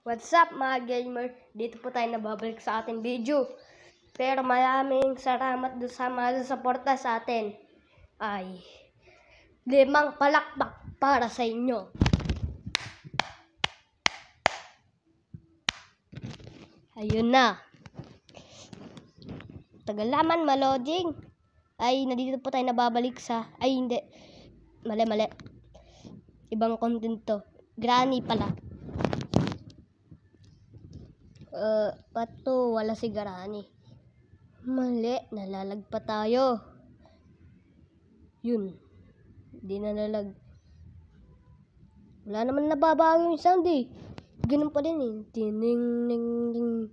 What's up mga gamer? Dito po tayo nababalik sa ating video. Pero maraming salamat doon sa mga suporta sa atin. Ay, 5 palakpak para sa inyo. Ayun na. Tagalaman maloding. Ay, nandito po tayo nababalik sa... Ay, hindi. Mali. Ibang content to. Granny pala. Pato, wala si Granny. Mali, nalalag pa tayo. Yun. Hindi nalalag. Wala naman nababago yung sound eh. Ganun pa din eh. Tining ning ning.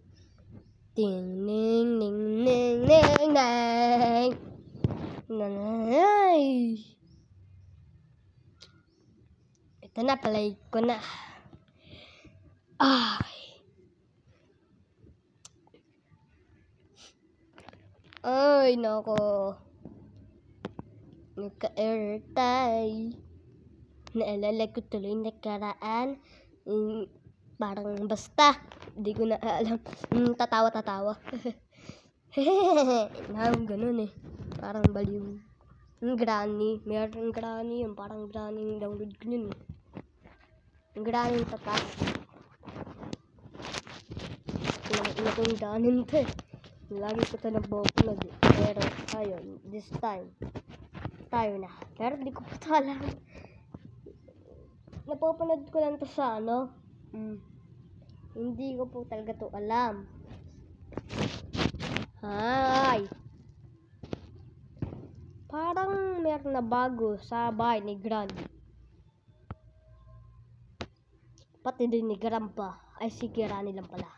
Ting ning ning ning ning ning. Nanay. Ito na, play ko na. Ay, nako. Nagka-error tayo. Naalala ko tuloy nakaraan. Parang basta. Hindi ko na alam. Tatawa. Ganun eh. Parang baliw. Yung Granny. Meron Granny yun. Parang Granny yung download ko yun eh. Yung Granny yung tatas. Ina ko yung Granny nito eh. Lagi ko ito nagbaupload eh. Pero ayun. This time. Tayo na. Pero di ko pa ito alam. Napapanood ko lang to sa ano. Hindi ko po talaga to alam. Hi! Parang meron na bago sa bahay ni Granny. Pati din ni Grandpa. Ay si Granny lang pala.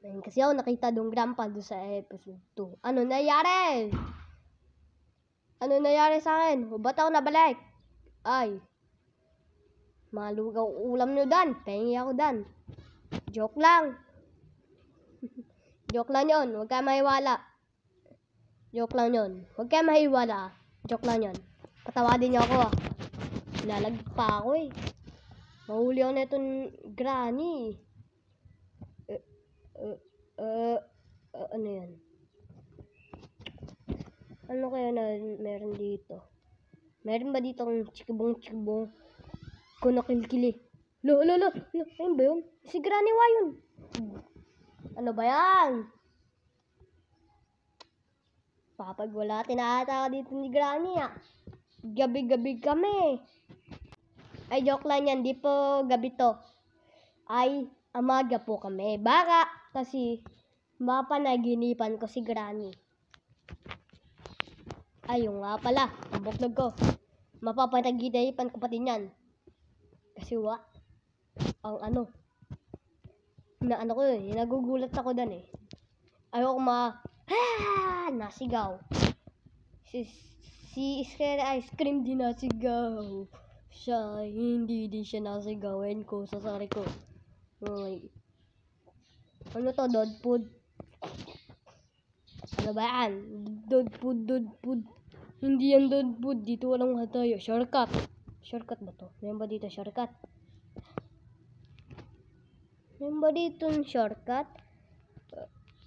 Ayun, kasi ako nakita doon Grandpa doon sa episode 2. Ano nangyari? Ano nangyari sa akin? Ba't ako nabalik? Ay. Malugaw ulam nyo dan. Pahingi ako dan. Joke lang. Joke lang yun. Huwag kayo mahiwala. Joke lang yun. Huwag kayo mahiwala. Joke lang yun. Patawadin niyo ako ah. Lalag pa ako eh. Mahuli ako na itong Granny. Ano yan? Ano kaya na meron dito? Meron ba dito ang chikibong kunakilkili? Ayun ba yun? Si Granny wa yun. Ano ba yan? Papagwalatin na ata dito ni Granny ah. Gabi-gabi kami. Ay, joke lang yan. Di po gabi to. Ay, amaga po kami. Baka kasi mapanaginipan ko si Granny. Ayun nga pala. Ang buklog ko. Mapapanaginipan ko pati yan. Kasi ang ano. Ko eh. Nagugulat ako dan eh. Ayoko nasigaw. Si Scary Ice Cream din nasigaw. Siya, hindi din siya nasigawin ko sa sari ko. Ay. Ano to? Dog food? Ano ba yan? Dog food. Hindi yan dog food. Dito walang hatayo. Shortcut. Shortcut ba to? Meron ba dito shortcut? Meron ba dito shortcut?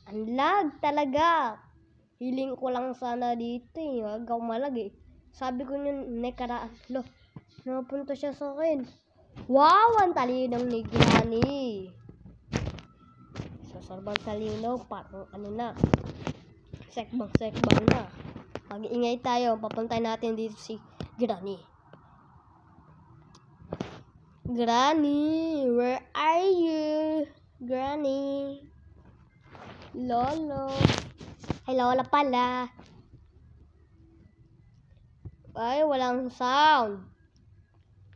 Ang lag talaga. Hiling ko lang sana dito eh. Huwag ako malag eh. Sabi ko yun, nakaraan. Napunta siya sa akin. Wow! Ang talinong ni Granny. So, sorbang talino. Parang ano na. Sekbang na. Mag-iingay tayo. Papuntay natin dito si Granny. Granny, where are you? Granny. Lolo. Ay, Lola pala. Ay, walang sound.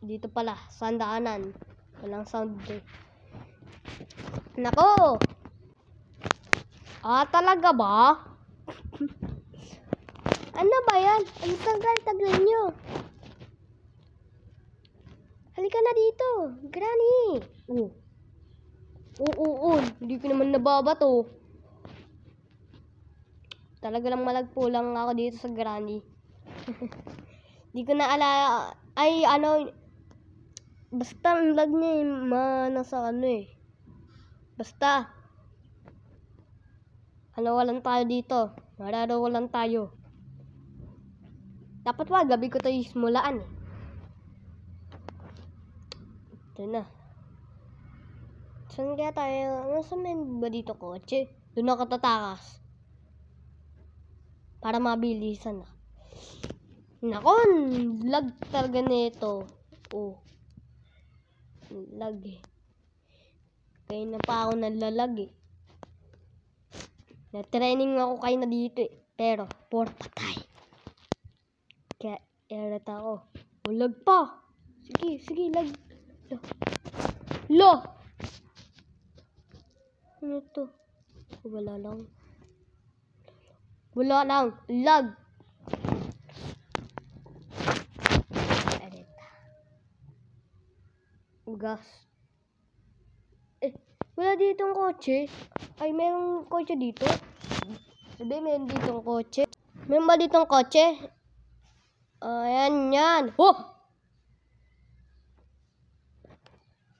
Dito pala, sandaanan. Walang sound eh. Nako! Talaga ba? Ano ba yan? Ang tagal nyo. Halika na dito, Granny. Hindi ko naman nababato. Talaga lang malagpo lang ako dito sa Granny. Hindi ko na alala. Ay, ano. Basta ang lag niya nasa ano eh. Basta. Walang tayo dito. Walang tayo. Dapat gabi ko tayo simulaan eh. Ito na. Saan kaya tayo? Nasaan na ba dito kotse? Doon ako tatakas. Para mabilisan na. Nako, lag talaga nito. Oh. Lag eh. Kaya na pa ako nalalag eh. Na-training ako kayo na dito eh. Pero, patay. Kaya, erat ako. Lag pa. Sige, lag. Lo! Ano to? Wala lang. Lag. Edit. Gas. Wala ditong kotse. Ay, mayroong kotse dito. Sabi, mayroong ditong kotse. Mayroon ba ditong kotse? Ayan yan. Oh!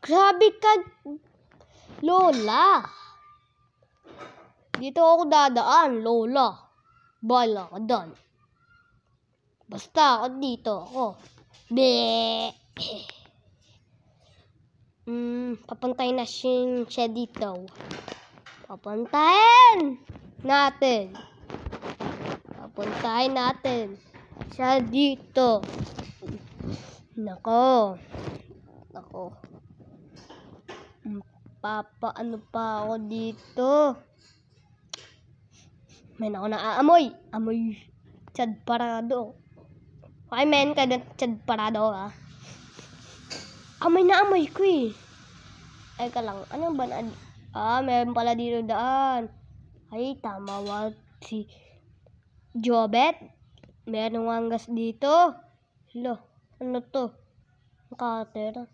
Grabe ka, Lola. Dito ako dadaan, Lola. Bala ka doon. Basta ako dito ako. Papuntahin na siya dito. Papuntahin natin siya dito. Nako. Ano pa ako dito? May ako naaamoy. Amoy Chad Parado. Okay, men, ka na Chad Parado, ha? Amoy na amoy ko, eh. Ay, ka lang. Ano ba na? Meron pala dito daan. Ay, tama wa si Jobet. Meron ang gas dito. Lo, ano to? Cutter.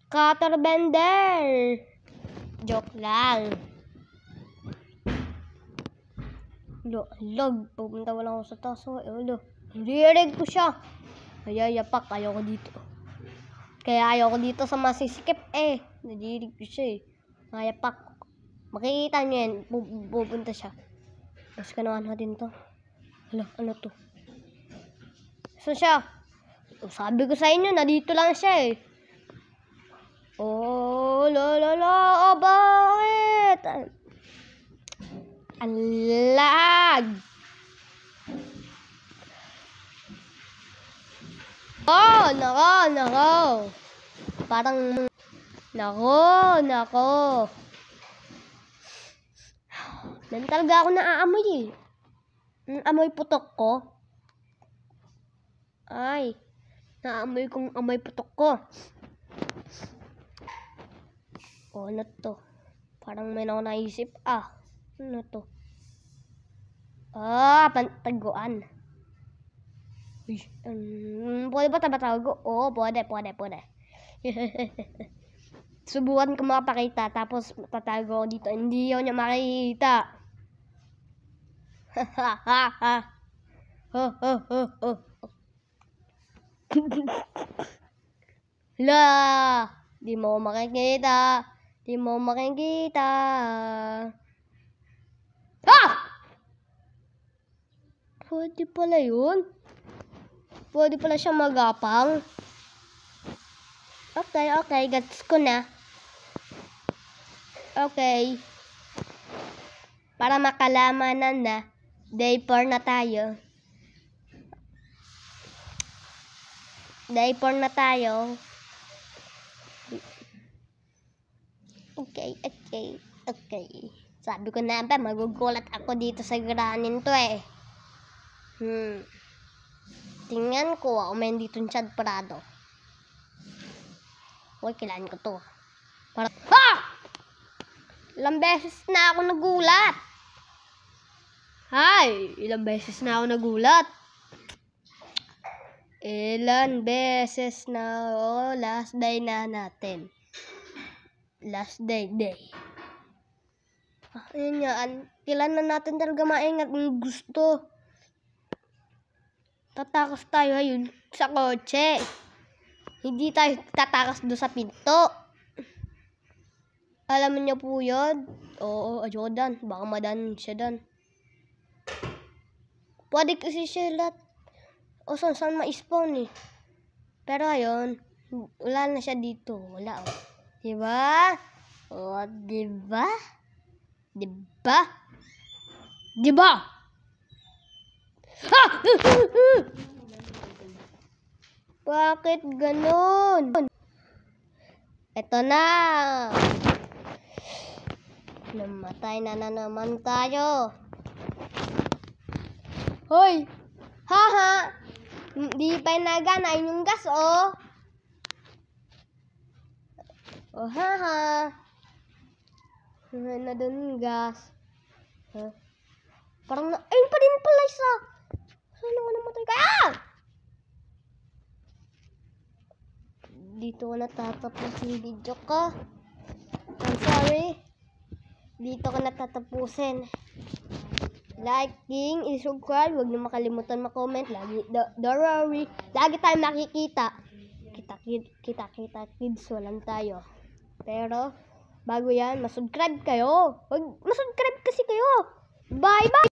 Cutter bender. Joke lang. Log. Pupunta wala ako sa taas. Ririg ko siya. Yapak. Ayoko dito. Kaya ayoko dito sa masisikip eh. Nadirig ko siya eh. Yapak. Makikita nyo yan. Pupunta siya. Tapos kanawan natin to. Ano to? Saan siya? Sabi ko sa inyo, nandito lang siya eh. Oh, bakit? Ang lag. Oh, nako. Parang, nako. Meron talaga ako naaamoy eh. Amoy putok ko. Ay, naamoy kong amoy putok ko. Oh, ano to? Parang may ako naisip. Ano to? Pantaguan. Uy, pwede ba tabatago? Oo, pwede. Subukan ko makapakita, tapos tatago ako dito. Hindi yun niya makikita. Di mo makikita. Pwede pala yun. Pwede pala siya magapang. Okay, gets ko na. Okay. Para makalamanan na, day 4 na tayo. Okay. Sabi ko na ba, magugulat ako dito sa granin to eh. Tingnan ko, ako may dito yung Chad Parado. Uy, kailangan ko to. Ilang beses na ako nagulat. Ilang beses na ako nagulat. Ilan beses na, last day na natin. Last day. Ayun yan. Kailan na natin talaga maingat ng gusto. Tatakas tayo ayun sa kotse. Hindi tayo tatakas doon sa pinto. Alam niyo po yun? Oo, Jordan. Baka madan siya dan. Pwede kasi siya lahat. O saan ma-spawn eh. Pero ayun, wala na siya dito. Wala oh. Diba? O, diba? Diba? Diba? Ah! Bakit ganun? Ito na. Namatay na naman tayo. Hoy! Haha! Di pa nagana yung gas, oh. Oh, haha. Na dun gas. Huh? Parang na... Ayun pa din pala isa. Saan ako namatay ka? Ah! Dito ko natatapos yung video ko. I'm sorry. Dito ko natatapusin. Liking, i-subscribe, huwag niyo makalimutan ma-comment. Lagi, don't worry. Lagi tayo makikita. Kita kids, walang tayo. Pero, bago yan, masubscribe kayo. Masubscribe kasi kayo. Bye-bye!